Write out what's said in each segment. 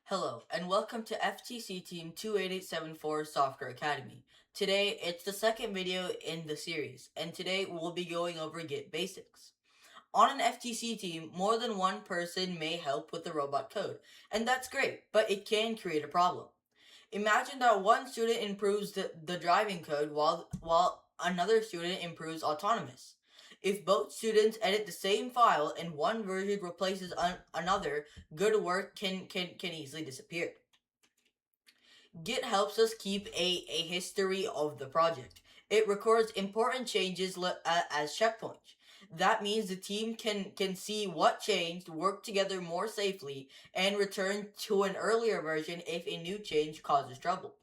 Hello, and welcome to FTC Team 28874 Software Academy. Today, it's the second video in the series, and today we'll be going over Git basics. On an FTC team, more than one person may help with the robot code, and that's great, but it can create a problem. Imagine that one student improves the driving code while another student improves autonomous. If both students edit the same file and one version replaces another, good work can easily disappear. Git helps us keep a history of the project. It records important changes as checkpoints. That means the team can see what changed, work together more safely, and return to an earlier version if a new change causes trouble.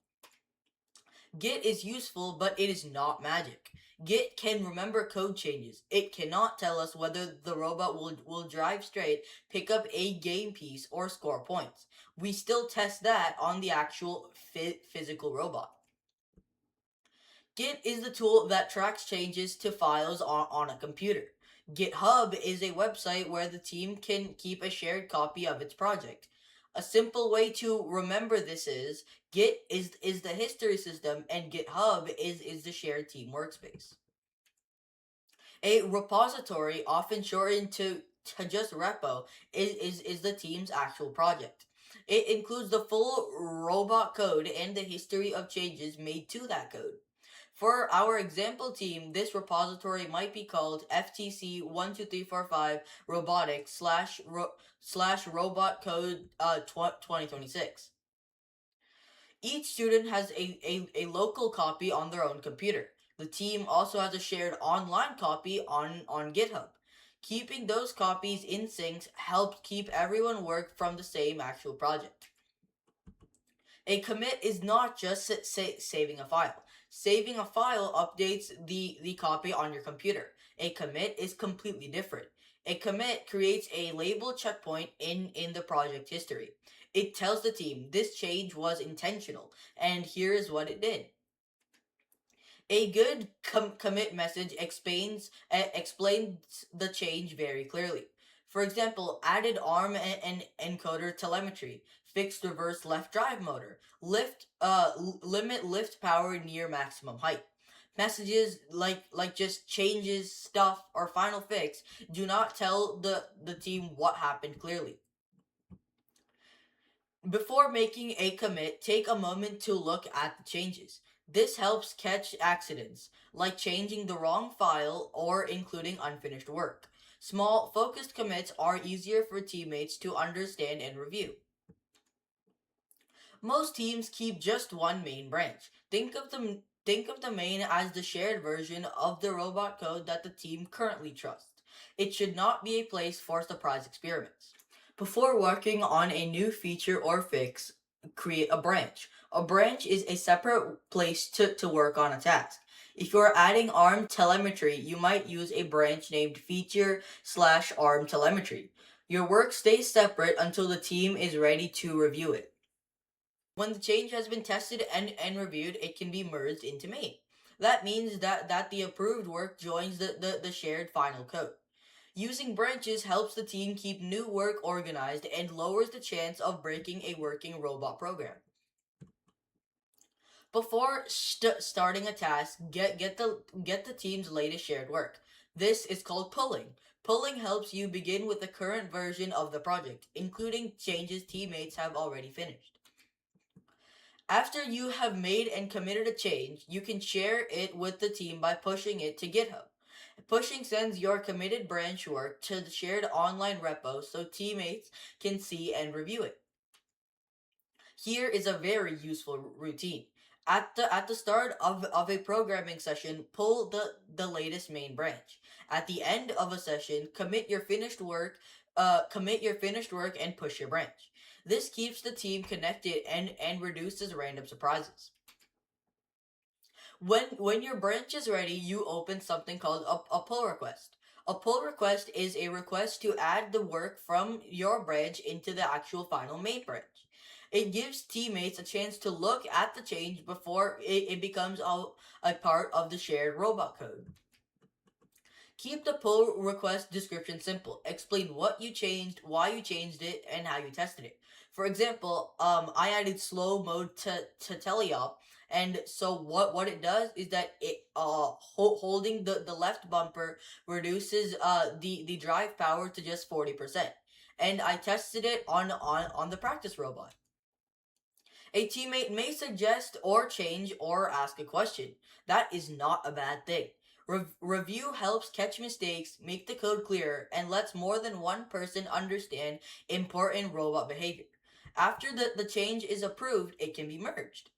Git is useful, but it is not magic. Git can remember code changes. It cannot tell us whether the robot will drive straight, pick up a game piece, or score points. We still test that on the actual physical robot. Git is the tool that tracks changes to files on a computer. GitHub is a website where the team can keep a shared copy of its project. A simple way to remember this is Git is the history system and GitHub is the shared team workspace. A repository, often shortened to just repo, is the team's actual project. It includes the full robot code and the history of changes made to that code. For our example team, this repository might be called FTC 12345 robotics slash robot code 2026. Each student has a local copy on their own computer. The team also has a shared online copy on GitHub. Keeping those copies in sync helps keep everyone work from the same actual project. A commit is not just saving a file. Saving a file updates the copy on your computer. A commit is completely different. A commit creates a label checkpoint in the project history. It tells the team this change was intentional, and here is what it did. A good commit message explains the change very clearly. For example, added ARM and encoder telemetry, fixed reverse left drive motor, limit lift power near maximum height. Messages like just changes stuff or final fix do not tell the team what happened clearly. Before making a commit, take a moment to look at the changes. This helps catch accidents, like changing the wrong file or including unfinished work. Small, focused commits are easier for teammates to understand and review. Most teams keep just one main branch. Think of the main as the shared version of the robot code that the team currently trusts. It should not be a place for surprise experiments. Before working on a new feature or fix, create a branch. A branch is a separate place to work on a task. If you're adding ARM telemetry, you might use a branch named feature/ARM telemetry. Your work stays separate until the team is ready to review it. When the change has been tested and reviewed, it can be merged into main. That means that the approved work joins the shared final code. Using branches helps the team keep new work organized and lowers the chance of breaking a working robot program. Before starting a task, get the team's latest shared work. This is called pulling. Pulling helps you begin with the current version of the project, including changes teammates have already finished. After you have made and committed a change, you can share it with the team by pushing it to GitHub. Pushing sends your committed branch work to the shared online repo so teammates can see and review it. Here is a very useful routine. At the start of a programming session, pull the latest main branch. At the end of a session, commit your finished work and push your branch. This keeps the team connected and reduces random surprises. When your branch is ready, you open something called a pull request. A pull request is a request to add the work from your branch into the actual final main branch. It gives teammates a chance to look at the change before it becomes a part of the shared robot code. Keep the pull request description simple. Explain what you changed, why you changed it, and how you tested it. For example, I added slow mode to teleop, and so what it does is that it holding the left bumper reduces the drive power to just 40%. And I tested it on the practice robot. A teammate may suggest or change or ask a question. That is not a bad thing. Review helps catch mistakes, make the code clearer, and lets more than one person understand important robot behavior. After the change is approved, it can be merged.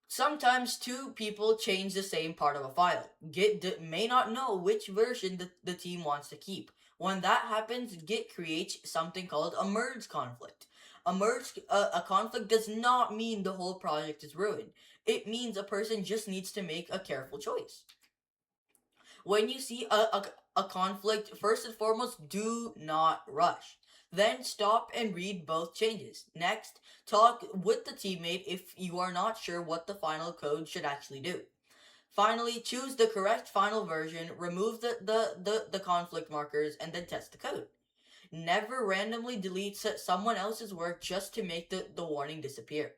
Sometimes two people change the same part of a file. Git may not know which version the team wants to keep. When that happens, Git creates something called a merge conflict. A conflict does not mean the whole project is ruined. It means a person just needs to make a careful choice. When you see a conflict, first and foremost, do not rush. Then stop and read both changes. Next, talk with the teammate if you are not sure what the final code should actually do. Finally, choose the correct final version, remove the conflict markers, and then test the code. Never randomly delete someone else's work just to make the warning disappear.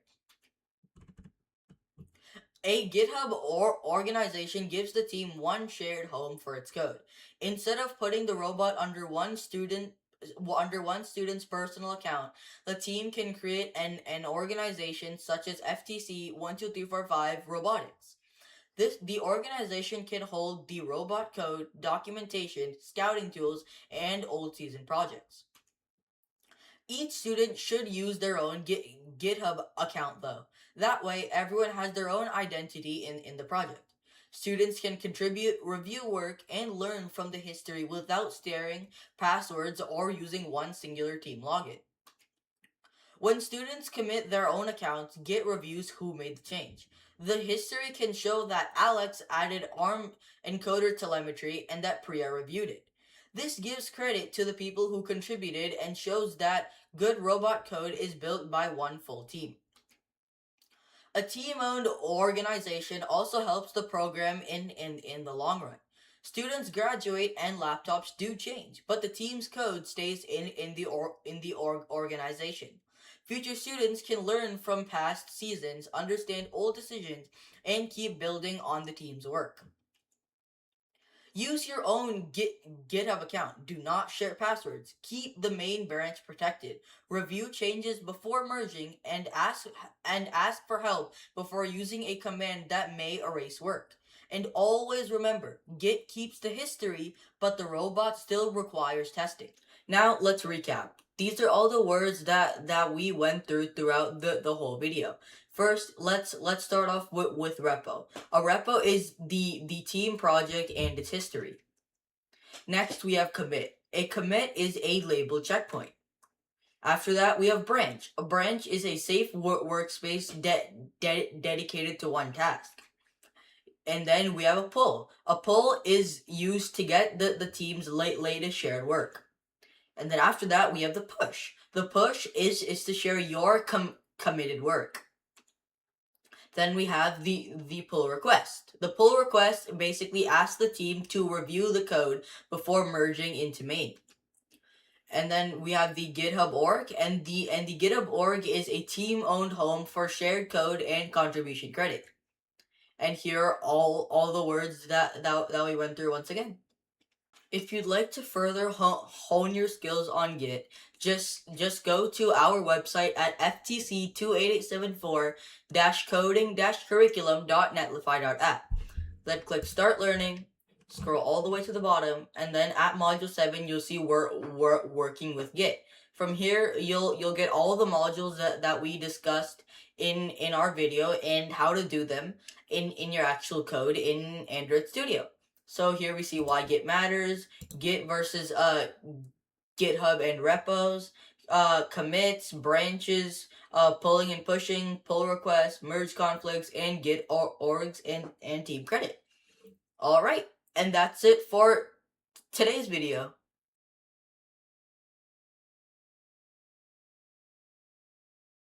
A GitHub or organization gives the team one shared home for its code. Instead of putting the robot under one student's personal account, the team can create an organization such as FTC 12345 Robotics. The organization can hold the robot code, documentation, scouting tools, and old season projects. Each student should use their own GitHub account though. That way, everyone has their own identity in the project. Students can contribute, review work, and learn from the history without staring passwords or using one singular team login. When students commit their own accounts, Git reviews who made the change. The history can show that Alex added ARM encoder telemetry and that Priya reviewed it. This gives credit to the people who contributed and shows that good robot code is built by one full team. A team-owned organization also helps the program in the long run. Students graduate and laptops do change, but the team's code stays in the organization. Future students can learn from past seasons, understand old decisions, and keep building on the team's work. Use your own GitHub account. Do not share passwords. Keep the main branch protected. Review changes before merging and ask for help before using a command that may erase work. And always remember, Git keeps the history, but the robot still requires testing. Now let's recap. These are all the words that we went throughout the whole video. First, let's start off with repo. A repo is the team project and its history. Next, we have commit. A commit is a label checkpoint. After that, we have branch. A branch is a safe workspace dedicated to one task. And then we have a pull. A pull is used to get the team's latest shared work. And then after that, we have the push. The push is to share your committed work. Then we have the pull request. The pull request basically asks the team to review the code before merging into main. And then we have the GitHub org, and the GitHub org is a team-owned home for shared code and contribution credit. And here are all the words that we went through once again. If you'd like to further hone your skills on Git, just go to our website at ftc28874-coding-curriculum.netlify.app. Then click Start Learning, scroll all the way to the bottom, and then at Module 7, you'll see Working with Git. From here, you'll get all the modules that we discussed in our video and how to do them in your actual code in Android Studio. So here we see why Git matters, Git versus GitHub and repos, commits, branches, pulling and pushing, pull requests, merge conflicts, and Git orgs and team credit. Alright, and that's it for today's video.